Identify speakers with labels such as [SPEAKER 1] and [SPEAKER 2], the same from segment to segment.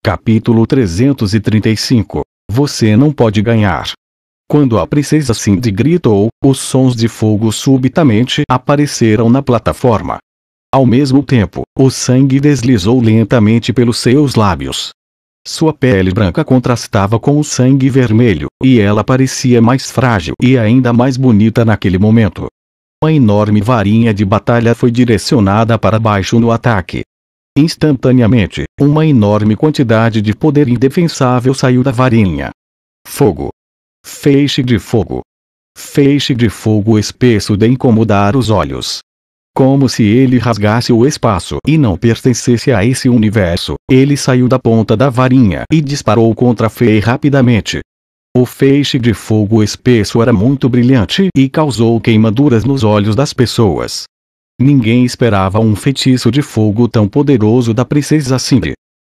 [SPEAKER 1] Capítulo 335. Você não pode ganhar. Quando a princesa Cindy gritou, os sons de fogo subitamente apareceram na plataforma. Ao mesmo tempo, o sangue deslizou lentamente pelos seus lábios. Sua pele branca contrastava com o sangue vermelho, e ela parecia mais frágil e ainda mais bonita naquele momento. Uma enorme varinha de batalha foi direcionada para baixo no ataque. Instantaneamente, uma enorme quantidade de poder indefensável saiu da varinha. Fogo. Feixe de fogo. Feixe de fogo espesso de incomodar os olhos. Como se ele rasgasse o espaço e não pertencesse a esse universo, ele saiu da ponta da varinha e disparou contra Fei rapidamente. O feixe de fogo espesso era muito brilhante e causou queimaduras nos olhos das pessoas. Ninguém esperava um feitiço de fogo tão poderoso da princesa Cindy.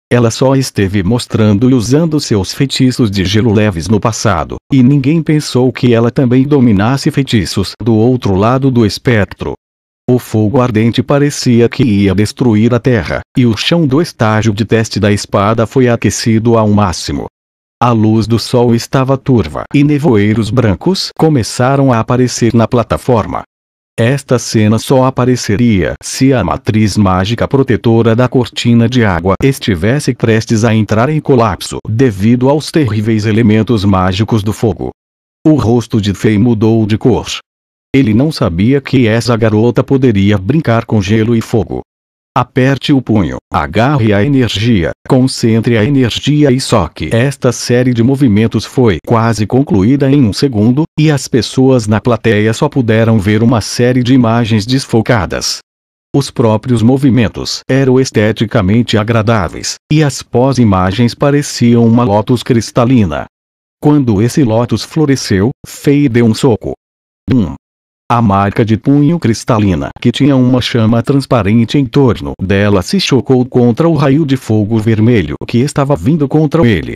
[SPEAKER 1] Ela só esteve mostrando e usando seus feitiços de gelo leves no passado, e ninguém pensou que ela também dominasse feitiços do outro lado do espectro. O fogo ardente parecia que ia destruir a terra, e o chão do estágio de teste da espada foi aquecido ao máximo. A luz do sol estava turva e nevoeiros brancos começaram a aparecer na plataforma. Esta cena só apareceria se a matriz mágica protetora da cortina de água estivesse prestes a entrar em colapso devido aos terríveis elementos mágicos do fogo. O rosto de Fei mudou de cor. Ele não sabia que essa garota poderia brincar com gelo e fogo. Aperte o punho, agarre a energia, concentre a energia e soque. Esta série de movimentos foi quase concluída em um segundo, e as pessoas na plateia só puderam ver uma série de imagens desfocadas. Os próprios movimentos eram esteticamente agradáveis, e as pós-imagens pareciam uma lótus cristalina. Quando esse lótus floresceu, Fei deu um soco. A marca de punho cristalina que tinha uma chama transparente em torno dela se chocou contra o raio de fogo vermelho que estava vindo contra ele.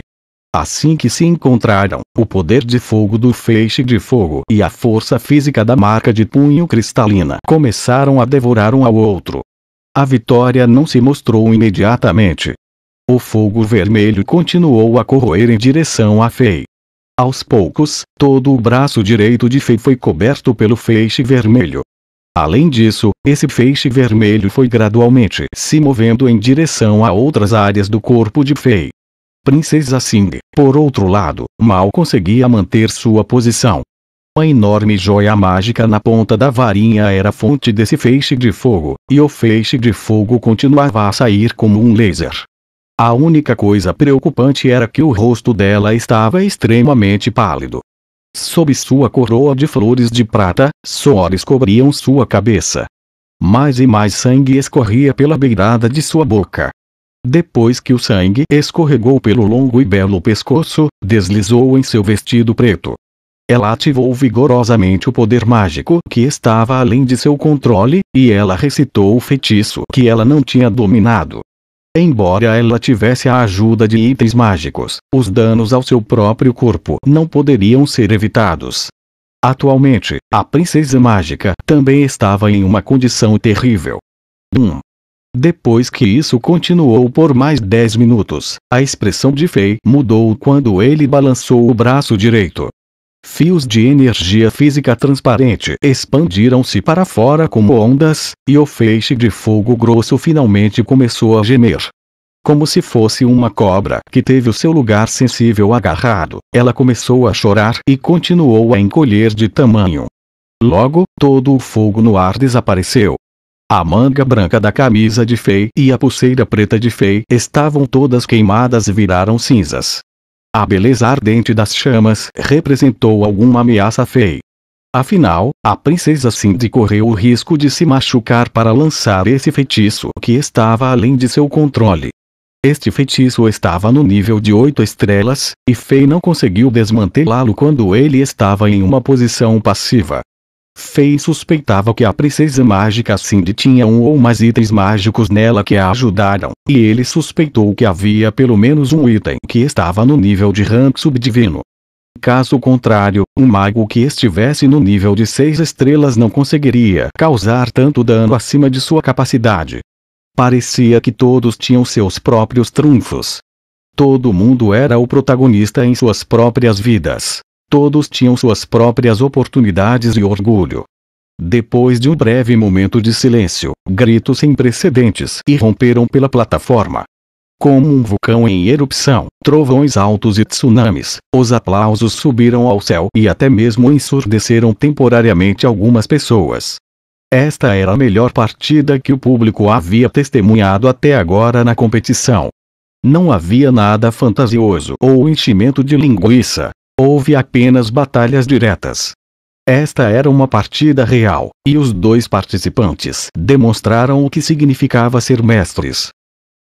[SPEAKER 1] Assim que se encontraram, o poder de fogo do feixe de fogo e a força física da marca de punho cristalina começaram a devorar um ao outro. A vitória não se mostrou imediatamente. O fogo vermelho continuou a corroer em direção a Fei. Aos poucos, todo o braço direito de Fei foi coberto pelo feixe vermelho. Além disso, esse feixe vermelho foi gradualmente se movendo em direção a outras áreas do corpo de Fei. Princesa Cindy, por outro lado, mal conseguia manter sua posição. Uma enorme joia mágica na ponta da varinha era a fonte desse feixe de fogo, e o feixe de fogo continuava a sair como um laser. A única coisa preocupante era que o rosto dela estava extremamente pálido. Sob sua coroa de flores de prata, suores cobriam sua cabeça. Mais e mais sangue escorria pela beirada de sua boca. Depois que o sangue escorregou pelo longo e belo pescoço, deslizou em seu vestido preto. Ela ativou vigorosamente o poder mágico que estava além de seu controle, e ela recitou o feitiço que ela não tinha dominado. Embora ela tivesse a ajuda de itens mágicos, os danos ao seu próprio corpo não poderiam ser evitados. Atualmente, a princesa mágica também estava em uma condição terrível. Depois que isso continuou por mais 10 minutos, a expressão de Fei mudou quando ele balançou o braço direito. Fios de energia física transparente expandiram-se para fora como ondas, e o feixe de fogo grosso finalmente começou a gemer. Como se fosse uma cobra que teve o seu lugar sensível agarrado, ela começou a chorar e continuou a encolher de tamanho. Logo, todo o fogo no ar desapareceu. A manga branca da camisa de Fei e a pulseira preta de Fei estavam todas queimadas e viraram cinzas. A beleza ardente das chamas representou alguma ameaça a Fei. Afinal, a princesa Cindy correu o risco de se machucar para lançar esse feitiço que estava além de seu controle. Este feitiço estava no nível de 8 estrelas, e Fei não conseguiu desmantelá-lo quando ele estava em uma posição passiva. Fei suspeitava que a princesa mágica Cindy tinha um ou mais itens mágicos nela que a ajudaram, e ele suspeitou que havia pelo menos um item que estava no nível de rank subdivino. Caso contrário, um mago que estivesse no nível de 6 estrelas não conseguiria causar tanto dano acima de sua capacidade. Parecia que todos tinham seus próprios trunfos. Todo mundo era o protagonista em suas próprias vidas. Todos tinham suas próprias oportunidades e orgulho. Depois de um breve momento de silêncio, gritos sem precedentes irromperam pela plataforma. Como um vulcão em erupção, trovões altos e tsunamis, os aplausos subiram ao céu e até mesmo ensurdeceram temporariamente algumas pessoas. Esta era a melhor partida que o público havia testemunhado até agora na competição. Não havia nada fantasioso ou enchimento de linguiça. Houve apenas batalhas diretas. Esta era uma partida real, e os dois participantes demonstraram o que significava ser mestres.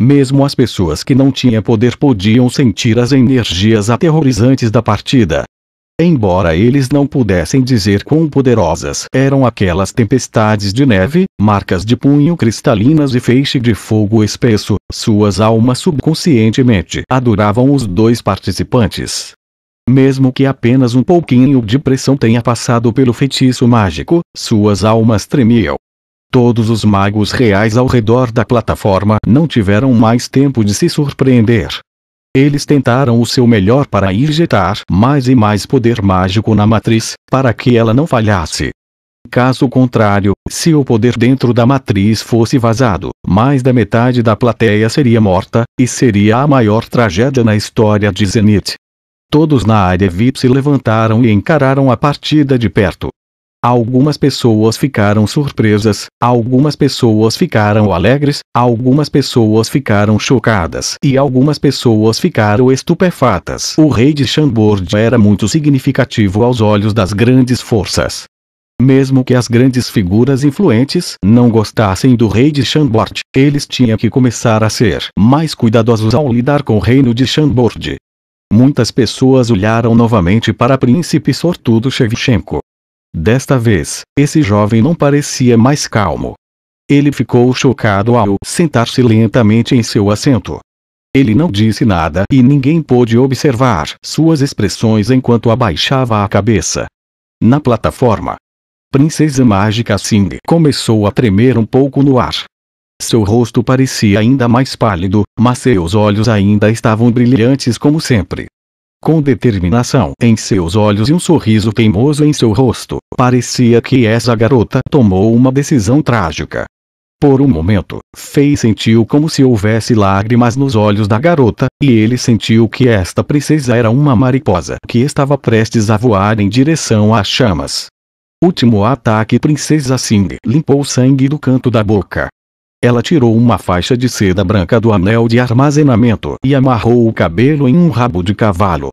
[SPEAKER 1] Mesmo as pessoas que não tinham poder podiam sentir as energias aterrorizantes da partida. Embora eles não pudessem dizer quão poderosas eram aquelas tempestades de neve, marcas de punho cristalinas e feixe de fogo espesso, suas almas subconscientemente adoravam os dois participantes. Mesmo que apenas um pouquinho de pressão tenha passado pelo feitiço mágico, suas almas tremiam. Todos os magos reais ao redor da plataforma não tiveram mais tempo de se surpreender. Eles tentaram o seu melhor para injetar mais e mais poder mágico na matriz, para que ela não falhasse. Caso contrário, se o poder dentro da matriz fosse vazado, mais da metade da plateia seria morta, e seria a maior tragédia na história de Zenith. Todos na área VIP se levantaram e encararam a partida de perto. Algumas pessoas ficaram surpresas, algumas pessoas ficaram alegres, algumas pessoas ficaram chocadas e algumas pessoas ficaram estupefatas. O rei de Chambord era muito significativo aos olhos das grandes forças. Mesmo que as grandes figuras influentes não gostassem do rei de Chambord, eles tinham que começar a ser mais cuidadosos ao lidar com o reino de Chambord. Muitas pessoas olharam novamente para Príncipe Sortudo Shevchenko. Desta vez, esse jovem não parecia mais calmo. Ele ficou chocado ao sentar-se lentamente em seu assento. Ele não disse nada e ninguém pôde observar suas expressões enquanto abaixava a cabeça. Na plataforma, Princesa Mágica Sing começou a tremer um pouco no ar. Seu rosto parecia ainda mais pálido, mas seus olhos ainda estavam brilhantes como sempre. Com determinação em seus olhos e um sorriso teimoso em seu rosto, parecia que essa garota tomou uma decisão trágica. Por um momento, Fei sentiu como se houvesse lágrimas nos olhos da garota, e ele sentiu que esta princesa era uma mariposa que estava prestes a voar em direção às chamas. Último ataque. Princesa Sing limpou o sangue do canto da boca. Ela tirou uma faixa de seda branca do anel de armazenamento e amarrou o cabelo em um rabo de cavalo.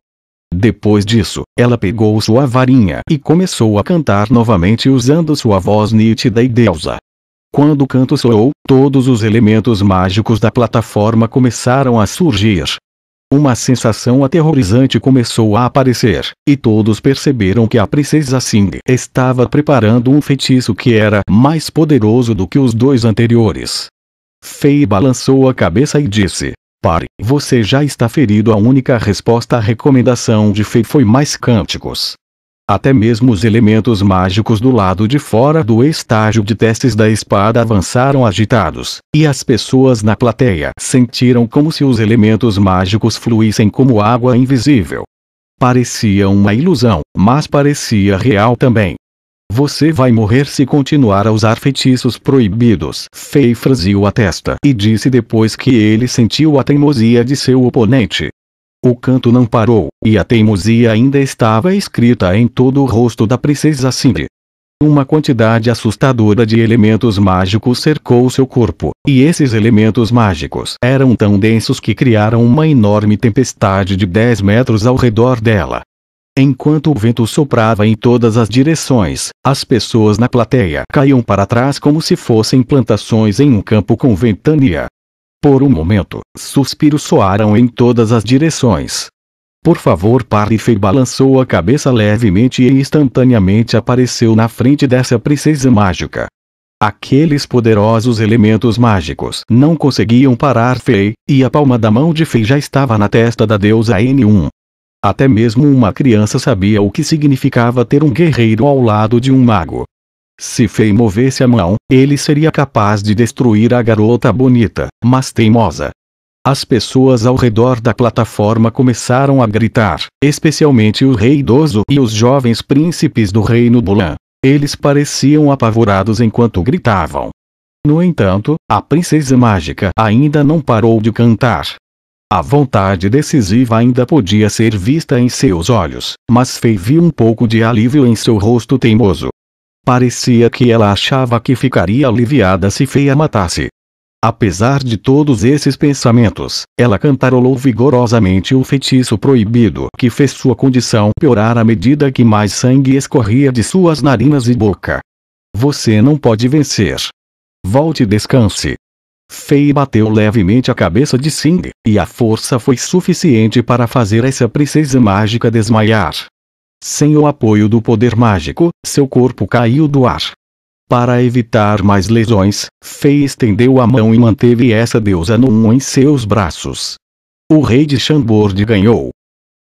[SPEAKER 1] Depois disso, ela pegou sua varinha e começou a cantar novamente usando sua voz nítida e deusa. Quando o canto soou, todos os elementos mágicos da plataforma começaram a surgir. Uma sensação aterrorizante começou a aparecer, e todos perceberam que a Princesa Sing estava preparando um feitiço que era mais poderoso do que os dois anteriores. Fei balançou a cabeça e disse: "Pare, você já está ferido." A única resposta à recomendação de Fei foi mais cânticos. Até mesmo os elementos mágicos do lado de fora do estágio de testes da espada avançaram agitados, e as pessoas na plateia sentiram como se os elementos mágicos fluíssem como água invisível. Parecia uma ilusão, mas parecia real também. "Você vai morrer se continuar a usar feitiços proibidos." Fei franziu a testa e disse depois que ele sentiu a teimosia de seu oponente. O canto não parou, e a teimosia ainda estava escrita em todo o rosto da Princesa Sing. Uma quantidade assustadora de elementos mágicos cercou seu corpo, e esses elementos mágicos eram tão densos que criaram uma enorme tempestade de 10 metros ao redor dela. Enquanto o vento soprava em todas as direções, as pessoas na plateia caíam para trás como se fossem plantações em um campo com ventania. Por um momento, suspiros soaram em todas as direções. "Por favor, pare." Fei balançou a cabeça levemente e instantaneamente apareceu na frente dessa princesa mágica. Aqueles poderosos elementos mágicos não conseguiam parar Fei, e a palma da mão de Fei já estava na testa da deusa N1. Até mesmo uma criança sabia o que significava ter um guerreiro ao lado de um mago. Se Fei movesse a mão, ele seria capaz de destruir a garota bonita, mas teimosa. As pessoas ao redor da plataforma começaram a gritar, especialmente o rei idoso e os jovens príncipes do reino Bulan. Eles pareciam apavorados enquanto gritavam. No entanto, a princesa mágica ainda não parou de cantar. A vontade decisiva ainda podia ser vista em seus olhos, mas Fei viu um pouco de alívio em seu rosto teimoso. Parecia que ela achava que ficaria aliviada se Fei a matasse. Apesar de todos esses pensamentos, ela cantarolou vigorosamente o feitiço proibido que fez sua condição piorar à medida que mais sangue escorria de suas narinas e boca. Você não pode vencer. Volte e descanse. Fei bateu levemente a cabeça de Sing, e a força foi suficiente para fazer essa princesa mágica desmaiar. Sem o apoio do poder mágico, seu corpo caiu do ar. Para evitar mais lesões, Fei estendeu a mão e manteve essa deusa Num em seus braços. O rei de Chambord ganhou.